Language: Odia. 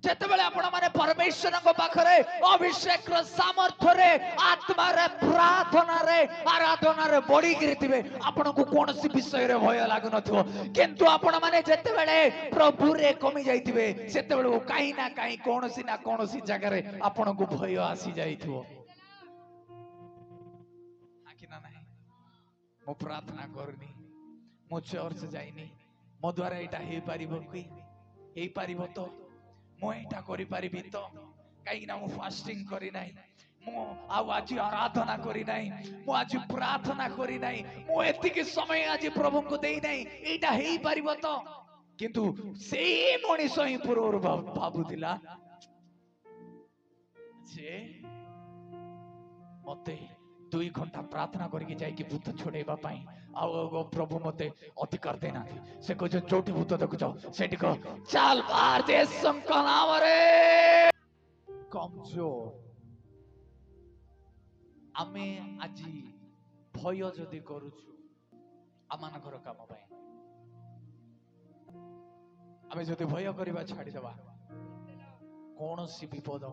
ଯେତେବେଳେ ଆପଣ ମାନେ ପରମେଶ୍ୱରଙ୍କ ପାଖରେ ଅଭିଷେକ ସାମର୍ଥ୍ୟରେ ଆତ୍ମାରେ ପ୍ରାର୍ଥନାରେ ଆରାଧନାରେ ବଢିକିରି ଥିବେ ଆପଣଙ୍କୁ କୌଣସି ବିଷୟରେ ଭୟ ଲାଗୁନଥିବ। କିନ୍ତୁ ଆପଣ ମାନେ ଯେତେବେଳେ ପ୍ରଭୁରେ କମି ଯାଇଥିବେ ସେତେବେଳେ କାହିଁ ନା କାହିଁ କୌଣସି ଜାଗାରେ ଆପଣଙ୍କୁ ଭୟ ଆସି ଯାଇଥିବ। ନା ନାହିଁ ମୁଁ ପ୍ରାର୍ଥନା କରୁନି, ମୁଁ ଚର୍ଚ୍ଚ ଯାଇନି, ମୋ ଦ୍ୱାରା ଏଇଟା ହେଇପାରିବ କି? ହେଇପାରିବ ତ? ମୁଁ ଏଇଟା କରିପାରିବି ତ? କାହିଁକି ନା ମୁଁ ଫାଷ୍ଟିଂ କରି ନାହିଁ, ମୁଁ ଆଉ ଆଜି ଆରାଧନା କରି ନାହିଁ, ମୁଁ ଆଜି ପ୍ରାର୍ଥନା କରି ନାହିଁ, ମୁଁ ଏତିକି ସମୟ ଆଜି ପ୍ରଭୁଙ୍କୁ ଦେଇ ନାହିଁ, ଏଇଟା ହେଇପାରିବ ତ? କିନ୍ତୁ ସେଇ ମଣିଷ ହିଁ ପୂର୍ବରୁ ଭାବୁଥିଲା ଯେ ମତେ 2 ଘଣ୍ଟା ପ୍ରାର୍ଥନା କରିକି ଯାଇକି ଭୂତ ଛଡେଇବା ପାଇଁ ଆଉ ପ୍ରଭୁ ମତେ ଅଧିକାର ଦେଇନାହାନ୍ତି। ସେ କହୁଛ ଯୋଉଠି ଭୂତ ଦେଖୁଛ ସେଠି କହ ଚାଲ ବାହାର ଯୀଶୁଙ୍କ ନାମରେ। କମଜୋର ଆମେ ଆଜି ଭୟ ଯଦି କରୁଛୁ ଆମମାନଙ୍କର କାମ ପାଇଁ, ଆମେ ଯଦି ଭୟ କରିବା ଛାଡ଼ିଦେବା କୌଣସି ବିପଦ